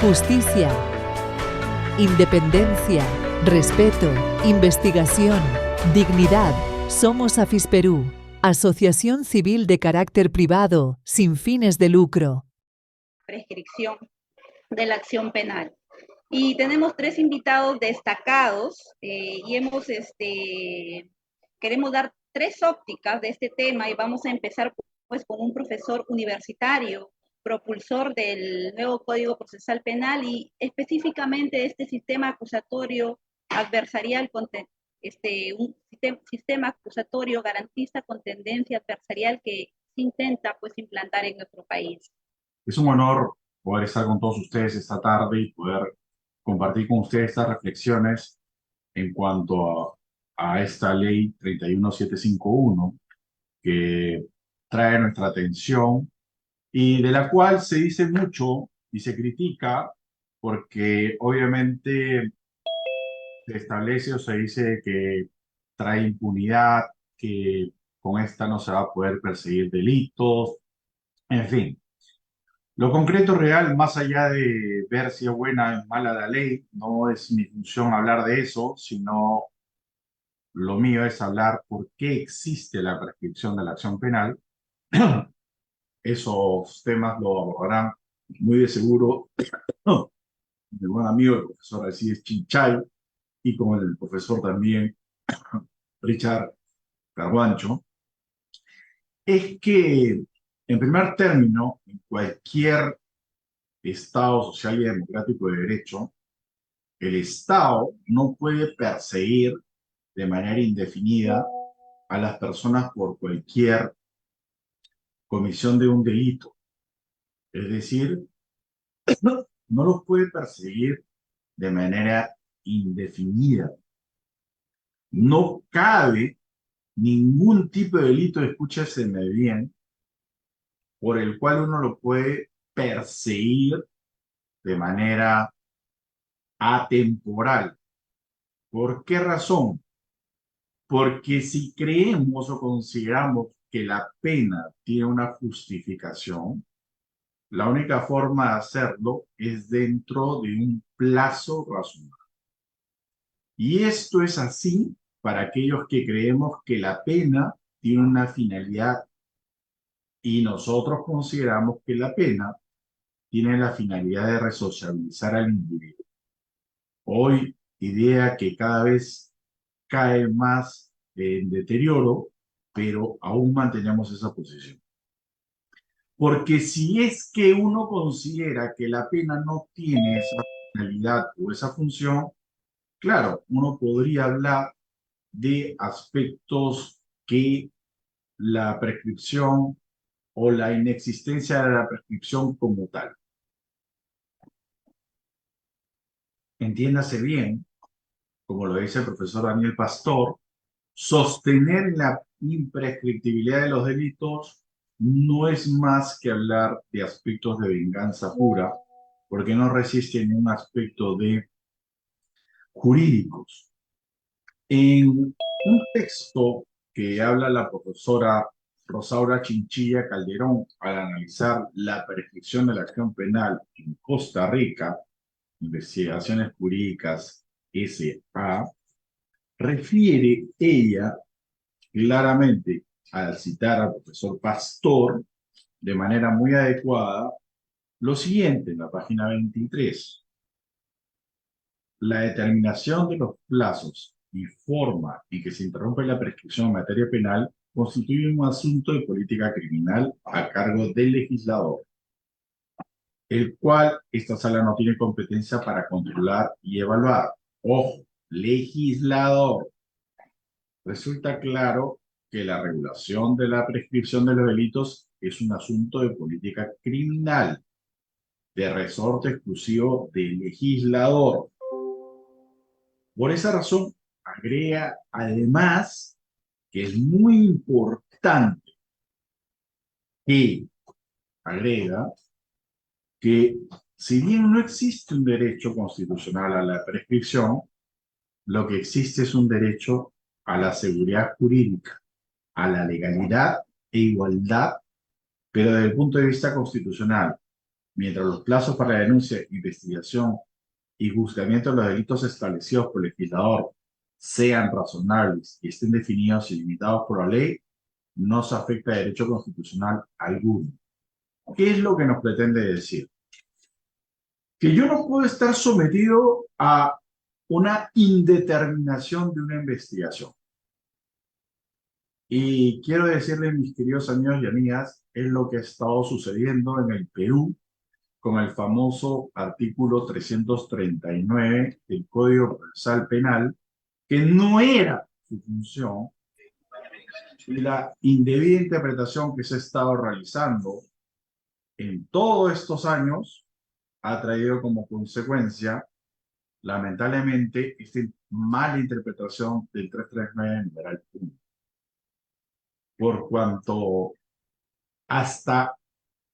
justicia, independencia, respeto, investigación, dignidad. Somos AFISPERÚ, Asociación Civil de Carácter Privado, sin fines de lucro. Prescripción de la acción penal. Y tenemos tres invitados destacados y queremos dar tres ópticas de este tema y vamos a empezar pues con un profesor universitario, propulsor del nuevo Código Procesal Penal y específicamente de este sistema acusatorio adversarial, un sistema acusatorio garantista con tendencia adversarial que se intenta pues implantar en nuestro país. Es un honor poder estar con todos ustedes esta tarde y poder compartir con ustedes estas reflexiones en cuanto a esta ley 31751 que trae nuestra atención y de la cual se dice mucho y se critica porque obviamente se establece o se dice que trae impunidad, que con esta no se va a poder perseguir delitos, en fin. Lo concreto real, más allá de ver si es buena o mala la ley, no es mi función hablar de eso, sino lo mío es hablar por qué existe la prescripción de la acción penal. Esos temas lo abordarán muy de seguro mi buen amigo, el profesor Alcides Chinchay, y con el profesor también Richard Carguancho. Es que, en primer término, en cualquier Estado social y democrático de derecho, el Estado no puede perseguir de manera indefinida a las personas por cualquier comisión de un delito. Es decir, no los puede perseguir de manera indefinida. No cabe ningún tipo de delito, escúcheseme bien, por el cual uno lo puede perseguir de manera atemporal. ¿Por qué razón? Porque si creemos o consideramos que la pena tiene una justificación, la única forma de hacerlo es dentro de un plazo razonable. Y esto es así para aquellos que creemos que la pena tiene una finalidad y nosotros consideramos que la pena tiene la finalidad de resociabilizar al individuo. Hoy, idea que cada vez cae más en deterioro, pero aún mantenemos esa posición. Porque si es que uno considera que la pena no tiene esa finalidad o esa función, claro, uno podría hablar de aspectos que la prescripción o la inexistencia de la prescripción como tal. Entiéndase bien, como lo dice el profesor Daniel Pastor, sostener la imprescriptibilidad de los delitos no es más que hablar de aspectos de venganza pura, porque no resiste ningún aspecto de jurídicos. En un texto que habla la profesora Rosaura Chinchilla Calderón al analizar la prescripción de la acción penal en Costa Rica, Investigaciones Jurídicas S.A., refiere ella claramente al citar al profesor Pastor de manera muy adecuada lo siguiente en la página 23. La determinación de los plazos y forma en que se interrumpe la prescripción en materia penal constituye un asunto de política criminal a cargo del legislador, el cual esta sala no tiene competencia para controlar y evaluar. Ojo, legislador. Resulta claro que la regulación de la prescripción de los delitos es un asunto de política criminal, de resorte exclusivo del legislador. Por esa razón, agrega además que es muy importante que agrega que si bien no existe un derecho constitucional a la prescripción, lo que existe es un derecho a la seguridad jurídica, a la legalidad e igualdad, pero desde el punto de vista constitucional. mientras los plazos para la denuncia, investigación y juzgamiento de los delitos establecidos por el legislador sean razonables y estén definidos y limitados por la ley, no se afecta a derecho constitucional alguno. ¿Qué es lo que nos pretende decir? Que yo no puedo estar sometido a una indeterminación de una investigación. Y quiero decirles, mis queridos amigos y amigas, es lo que ha estado sucediendo en el Perú con el famoso artículo 339 del Código Procesal Penal, que no era su función, y la indebida interpretación que se ha estado realizando en todos estos años ha traído como consecuencia, lamentablemente, esta mala interpretación del 339 numeral 1. Por cuanto hasta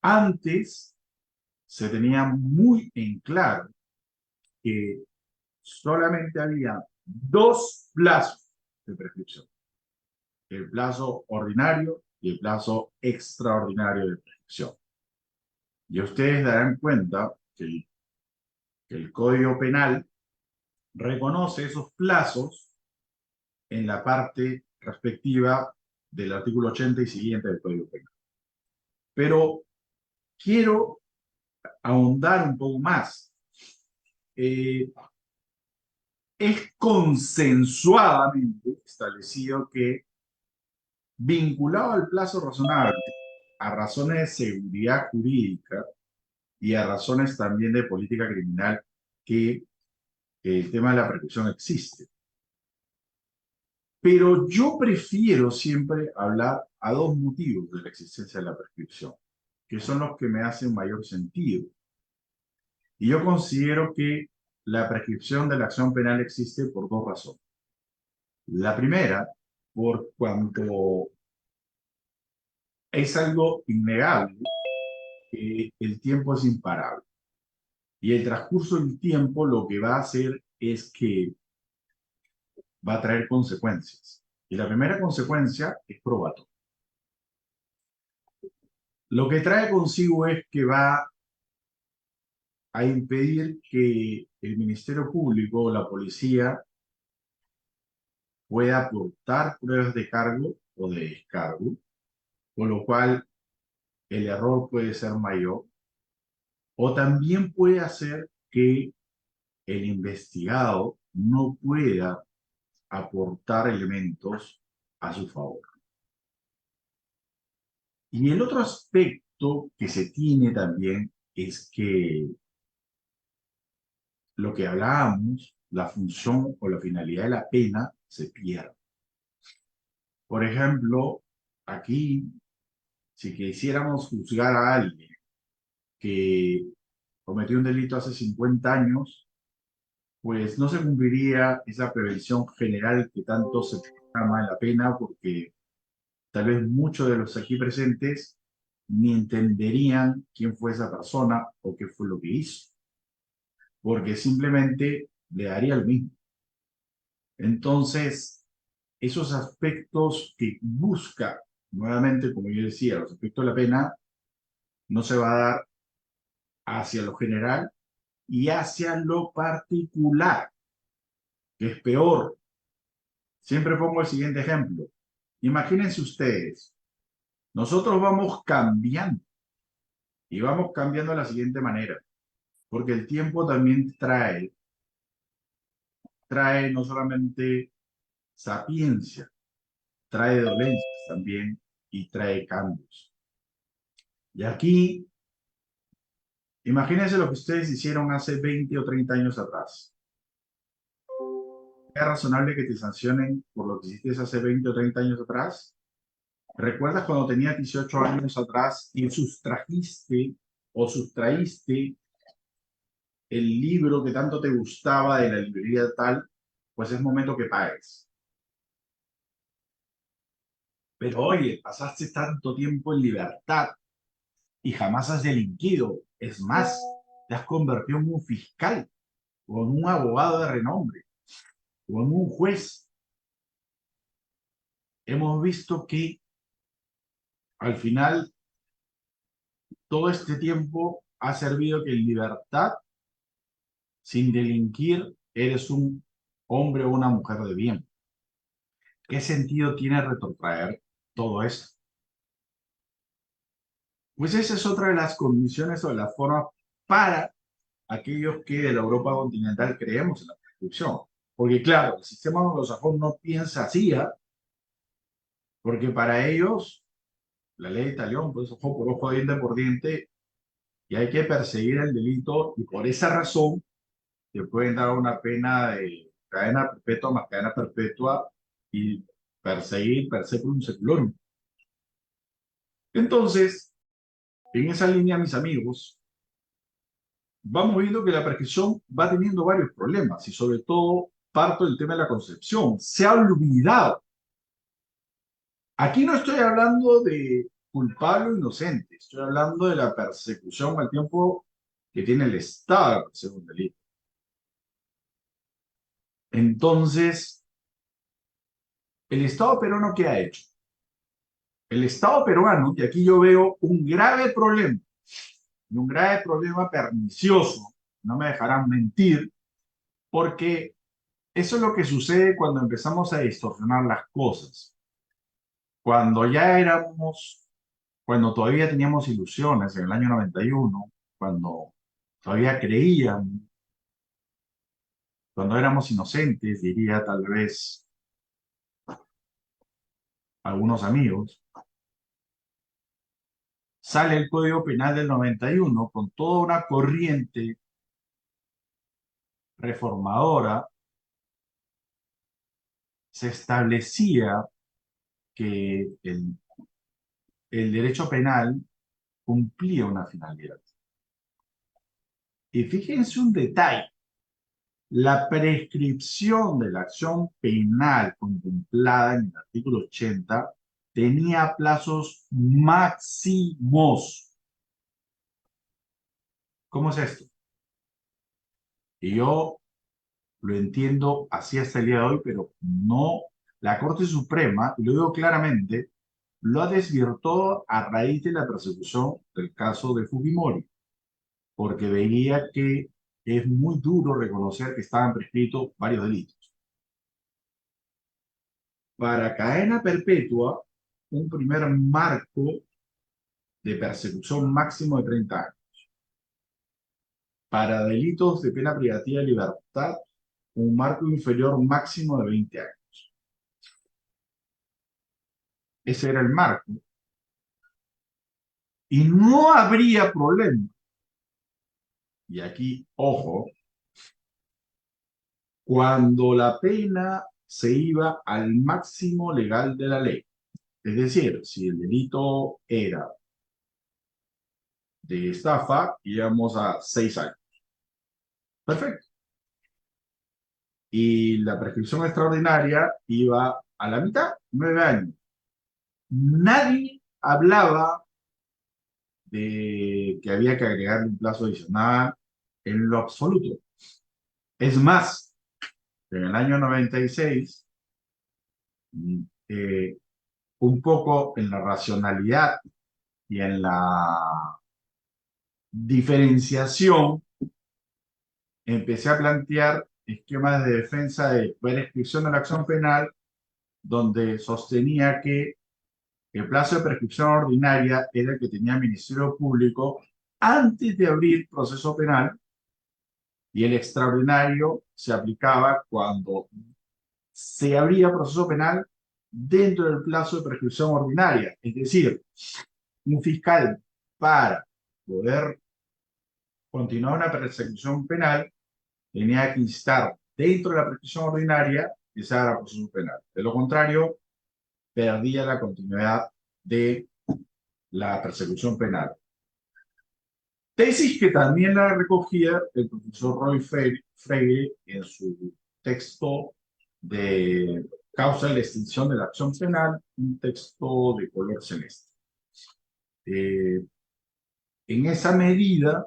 antes se tenía muy en claro que solamente había dos plazos de prescripción: el plazo ordinario y el plazo extraordinario de prescripción. Y ustedes darán cuenta que el Código Penal reconoce esos plazos en la parte respectiva del artículo 80 y siguiente del Código Penal. Pero quiero ahondar un poco más. Es consensuadamente establecido que, vinculado al plazo razonable, a razones de seguridad jurídica y a razones también de política criminal, que el tema de la prescripción existe. Pero yo prefiero siempre hablar a dos motivos de la existencia de la prescripción, que son los que me hacen mayor sentido. Y yo considero que la prescripción de la acción penal existe por dos razones. La primera, por cuanto es algo innegable, que el tiempo es imparable. Y el transcurso del tiempo lo que va a hacer es que va a traer consecuencias. Y la primera consecuencia es probatoria. Lo que trae consigo es que va a impedir que el Ministerio Público o la policía pueda aportar pruebas de cargo o de descargo, con lo cual el error puede ser mayor, o también puede hacer que el investigado no pueda aportar elementos a su favor. Y el otro aspecto que se tiene también es que lo que hablábamos, la función o la finalidad de la pena se pierde. Por ejemplo, aquí, si quisiéramos juzgar a alguien que cometió un delito hace 50 años, pues no se cumpliría esa prevención general que tanto se llama en la pena, porque tal vez muchos de los aquí presentes ni entenderían quién fue esa persona o qué fue lo que hizo, porque simplemente le daría lo mismo. Entonces, esos aspectos que busca, nuevamente, como yo decía, los aspectos de la pena, no se va a dar hacia lo general y hacia lo particular, que es peor. Siempre pongo el siguiente ejemplo. Imagínense ustedes, nosotros vamos cambiando y vamos cambiando de la siguiente manera, porque el tiempo también trae no solamente sapiencia, trae dolencias también y trae cambios. Y aquí, imagínense lo que ustedes hicieron hace 20 o 30 años atrás. ¿Es razonable que te sancionen por lo que hiciste hace 20 o 30 años atrás? ¿Recuerdas cuando tenías 18 años atrás y sustrajiste o sustraíste el libro que tanto te gustaba de la librería tal? Pues es momento que pagues. Pero oye, pasaste tanto tiempo en libertad y jamás has delinquido. Es más, te has convertido en un fiscal o en un abogado de renombre o en un juez. Hemos visto que al final todo este tiempo ha servido que en libertad, sin delinquir, eres un hombre o una mujer de bien. ¿Qué sentido tiene retrotraer todo esto? Pues esa es otra de las condiciones o de las formas para aquellos que de la Europa continental creemos en la prescripción. Porque claro, el sistema anglosajón no piensa así, ¿ah? Porque para ellos la ley de talión, pues ojo por ojo, diente por diente, y hay que perseguir el delito, y por esa razón te pueden dar una pena de cadena perpetua más cadena perpetua y perseguir per seculum seculorum. Entonces, en esa línea, mis amigos, vamos viendo que la prescripción va teniendo varios problemas y sobre todo parto del tema de la concepción. Se ha olvidado. Aquí no estoy hablando de culpable o inocente, estoy hablando de la persecución al tiempo que tiene el Estado de perseguir un delito. Entonces, ¿el Estado peruano qué ha hecho? El Estado peruano, y aquí yo veo un grave problema, y un grave problema pernicioso, no me dejarán mentir, porque eso es lo que sucede cuando empezamos a distorsionar las cosas. Cuando ya éramos, cuando todavía teníamos ilusiones en el año 91, cuando todavía creíamos, cuando éramos inocentes, diría tal vez algunos amigos, sale el Código Penal del 91 con toda una corriente reformadora. Se establecía que el derecho penal cumplía una finalidad. Y fíjense un detalle, la prescripción de la acción penal contemplada en el artículo 80 tenía plazos máximos. ¿Cómo es esto? Y yo lo entiendo así hasta el día de hoy, pero no, la Corte Suprema, y lo digo claramente, lo ha desvirtuado a raíz de la persecución del caso de Fujimori, porque veía que es muy duro reconocer que estaban prescritos varios delitos. Para cadena perpetua, un primer marco de persecución máximo de 30 años. Para delitos de pena privativa de libertad, un marco inferior máximo de 20 años. Ese era el marco. Y no habría problema. Y aquí, ojo, cuando la pena se iba al máximo legal de la ley. Es decir, si el delito era de estafa, íbamos a 6 años. Perfecto. Y la prescripción extraordinaria iba a la mitad, 9 años. Nadie hablaba de que había que agregarle un plazo adicional en lo absoluto. Es más, en el año 96, un poco en la racionalidad y en la diferenciación, empecé a plantear esquemas de defensa de prescripción de la acción penal, donde sostenía que el plazo de prescripción ordinaria era el que tenía el Ministerio Público antes de abrir proceso penal, y el extraordinario se aplicaba cuando se abría proceso penal dentro del plazo de prescripción ordinaria. Es decir, un fiscal, para poder continuar una persecución penal, tenía que instar dentro de la prescripción ordinaria que se haga proceso penal. De lo contrario, perdía la continuidad de la persecución penal. Tesis que también la recogía el profesor Roy Freire en su texto de Causa de la extinción de la acción penal, un texto de color celeste. En esa medida,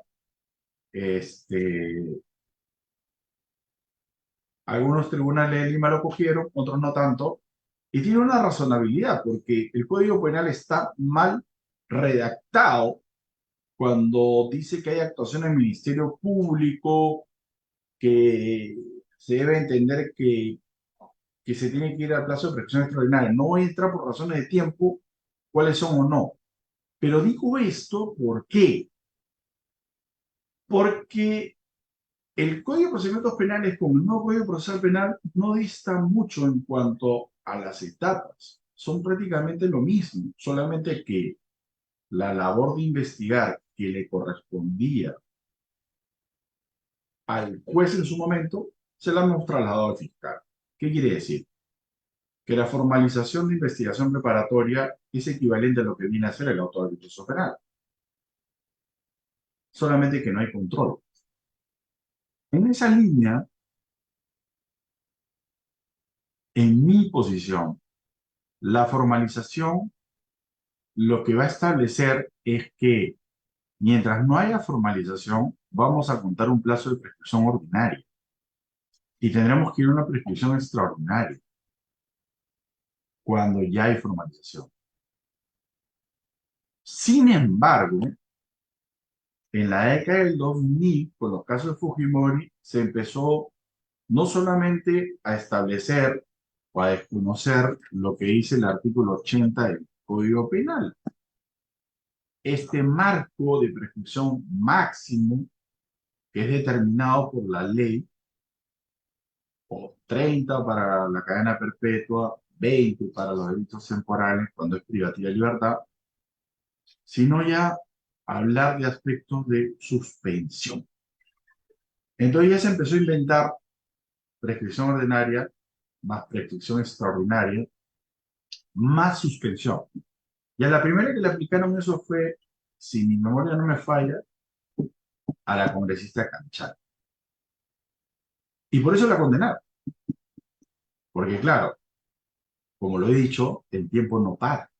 algunos tribunales de Lima lo cogieron, otros no tanto, y tiene una razonabilidad, porque el Código Penal está mal redactado cuando dice que hay actuación del Ministerio Público, que se debe entender que se tiene que ir al plazo de prescripción extraordinaria. No entra por razones de tiempo cuáles son o no. Pero digo esto, ¿por qué? Porque el Código de Procedimientos Penales con el nuevo Código Procesal Penal no dista mucho en cuanto a las etapas. Son prácticamente lo mismo, solamente que la labor de investigar que le correspondía al juez en su momento, se la hemos trasladado al fiscal. ¿Qué quiere decir? Que la formalización de investigación preparatoria es equivalente a lo que viene a hacer el autor del proceso penal, solamente que no hay control. En esa línea, en mi posición, la formalización lo que va a establecer es que mientras no haya formalización, vamos a contar un plazo de prescripción ordinaria y tendremos que ir a una prescripción extraordinaria cuando ya hay formalización. Sin embargo, en la década del 2000, con los casos de Fujimori, se empezó no solamente a establecer o a desconocer lo que dice el artículo 80 del Código Penal, este marco de prescripción máximo que es determinado por la ley, o 30 para la cadena perpetua, 20 para los delitos temporales cuando es privativa de libertad, sino ya hablar de aspectos de suspensión. Entonces ya se empezó a inventar prescripción ordinaria, más prescripción extraordinaria, más suspensión. Y a la primera que le aplicaron eso fue, si mi memoria no me falla, a la congresista Canchal. Y por eso la condenaron. Porque claro, como lo he dicho, el tiempo no para.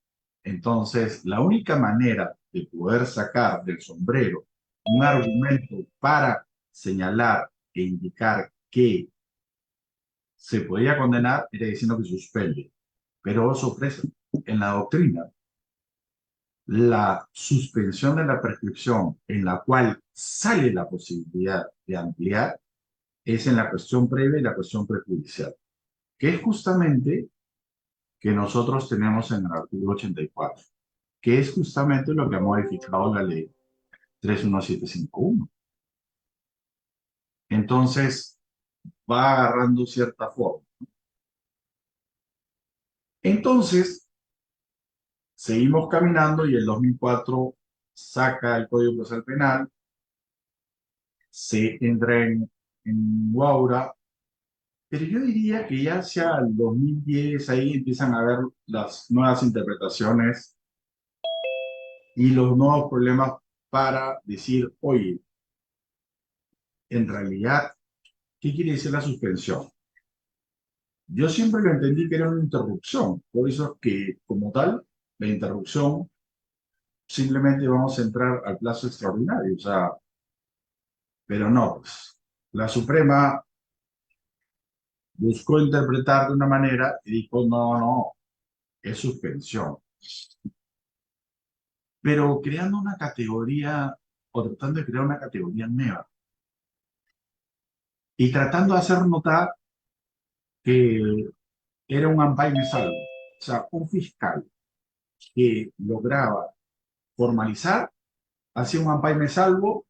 Entonces, la única manera de poder sacar del sombrero un argumento para señalar e indicar que se podía condenar era diciendo que suspende. Pero, oh sorpresa, en la doctrina, la suspensión de la prescripción en la cual sale la posibilidad de ampliar es en la cuestión previa y la cuestión prejudicial, que es justamente que nosotros tenemos en el artículo 84, que es justamente lo que ha modificado la ley 31751. Entonces, va agarrando cierta forma. Entonces, seguimos caminando y el 2004 saca el Código Procesal Penal, se entra en Guaura, pero yo diría que ya hacia el 2010 ahí empiezan a haber las nuevas interpretaciones y los nuevos problemas para decir, oye, en realidad, ¿qué quiere decir la suspensión? Yo siempre lo entendí que era una interrupción, por eso es que como tal, la interrupción simplemente vamos a entrar al plazo extraordinario, o sea, pero no, pues, la Suprema buscó interpretar de una manera y dijo, no, no, es suspensión. Pero creando una categoría, o tratando de crear una categoría nueva, y tratando de hacer notar que era un ampaime salvo, o sea, un fiscal que lograba formalizar, hacía un ampaime salvo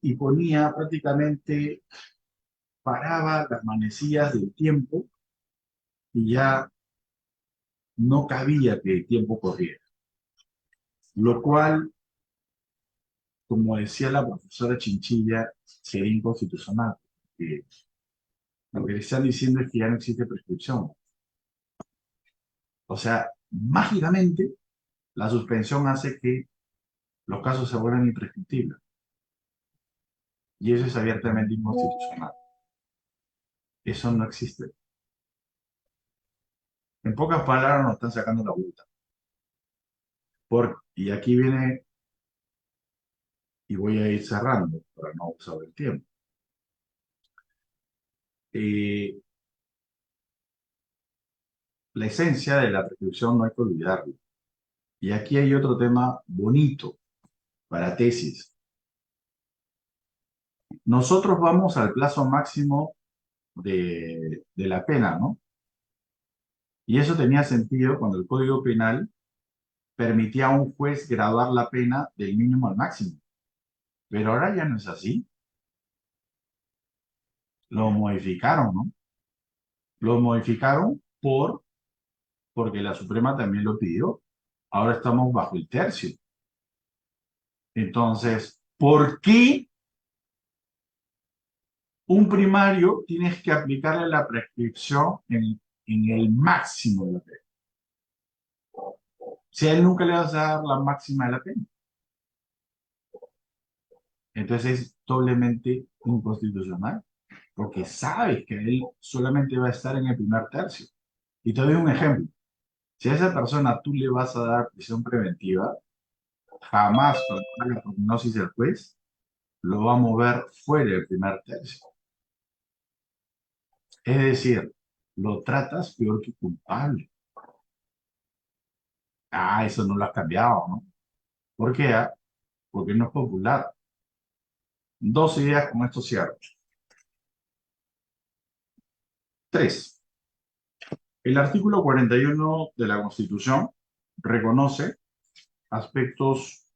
y ponía prácticamente, paraba las manecillas del tiempo y ya no cabía que el tiempo corriera. Lo cual, como decía la profesora Chinchilla, sería inconstitucional. Que lo que le están diciendo es que ya no existe prescripción. O sea, mágicamente, la suspensión hace que los casos se vuelvan imprescriptibles. Y eso es abiertamente inconstitucional. Eso no existe. En pocas palabras nos están sacando la vuelta. Y aquí viene, y voy a ir cerrando para no usar el tiempo. La esencia de la prescripción no hay que olvidarlo. Y aquí hay otro tema bonito, para tesis. Nosotros vamos al plazo máximo de la pena, ¿no? Y eso tenía sentido cuando el Código Penal permitía a un juez graduar la pena del mínimo al máximo. Pero ahora ya no es así. Lo modificaron, ¿no? Lo modificaron porque la Suprema también lo pidió. Ahora estamos bajo el tercio. Entonces, ¿por qué un primario tienes que aplicarle la prescripción en el máximo de la pena? Si a él nunca le vas a dar la máxima de la pena. Entonces es doblemente inconstitucional, porque sabes que él solamente va a estar en el primer tercio. Y te doy un ejemplo. Si a esa persona tú le vas a dar prisión preventiva, jamás cuando haga la prognosis del juez lo va a mover fuera del primer tercio. Es decir, lo tratas peor que culpable. Ah, eso no lo has cambiado, ¿no? ¿Por qué? Porque no es popular. Dos ideas con esto cierro. 3. El artículo 41 de la Constitución reconoce aspectos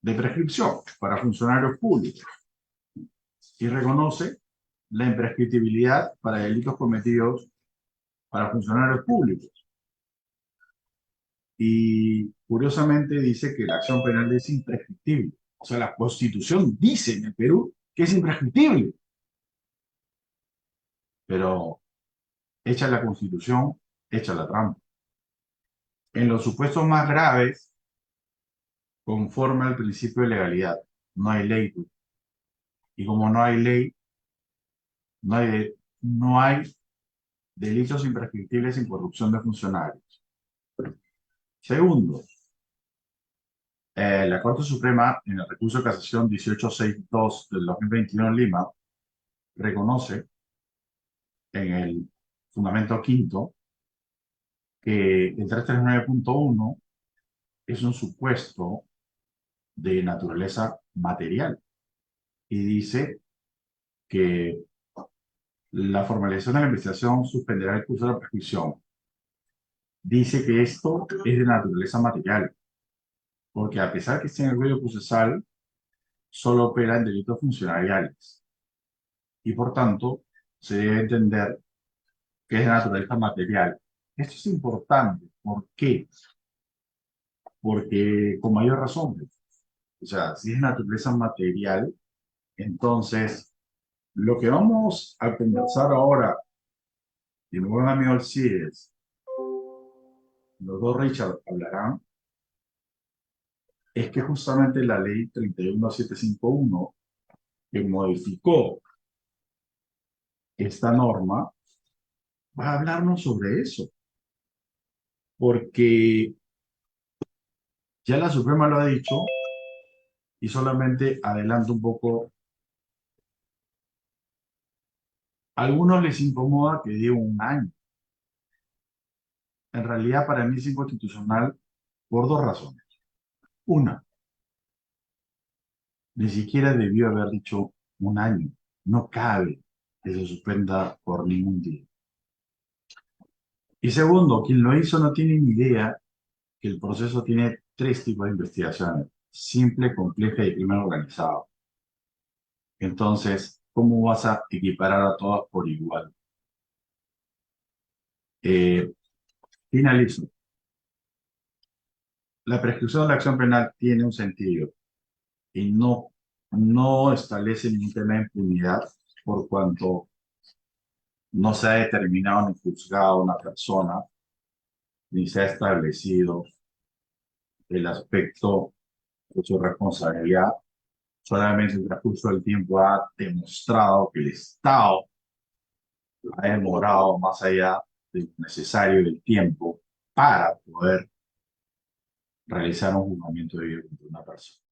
de prescripción para funcionarios públicos y reconoce la imprescriptibilidad para delitos cometidos para funcionarios públicos. Y curiosamente dice que la acción penal es imprescriptible. O sea, la Constitución dice en el Perú que es imprescriptible. Pero echa la Constitución, echa la trampa. En los supuestos más graves, conforme al principio de legalidad, no hay ley. Y como no hay ley, no hay delitos imprescriptibles sin corrupción de funcionarios. Segundo, la Corte Suprema, en el recurso de casación 1862 del 2021 en Lima, reconoce en el fundamento quinto que el 339.1 es un supuesto de naturaleza material y dice que la formalización de la investigación suspenderá el curso de la prescripción. Dice que esto es de naturaleza material, porque a pesar que esté en el Código Procesal, solo opera en delitos funcionariales. Y por tanto, se debe entender que es de naturaleza material. Esto es importante. ¿Por qué? Porque con mayor razón. O sea, si es naturaleza material, entonces lo que vamos a conversar ahora, y mi buen amigo Alcides, los dos Richard hablarán, es que justamente la ley 31751, que modificó esta norma, va a hablarnos sobre eso. Porque ya la Suprema lo ha dicho, y solamente adelanto un poco. A algunos les incomoda que diga un año. En realidad, para mí es inconstitucional por dos razones. Una, ni siquiera debió haber dicho un año. No cabe que se suspenda por ningún día. Y segundo, quien lo hizo no tiene ni idea que el proceso tiene tres tipos de investigaciones: simple, compleja y crimen organizado. Entonces, ¿cómo vas a equiparar a todas por igual? Finalizo. La prescripción de la acción penal tiene un sentido y no establece ningún tema de impunidad por cuanto no se ha determinado ni juzgado a una persona, ni se ha establecido el aspecto de su responsabilidad. Solamente el transcurso del tiempo ha demostrado que el Estado ha demorado más allá de lo necesario del tiempo para poder realizar un juzgamiento debido contra una persona.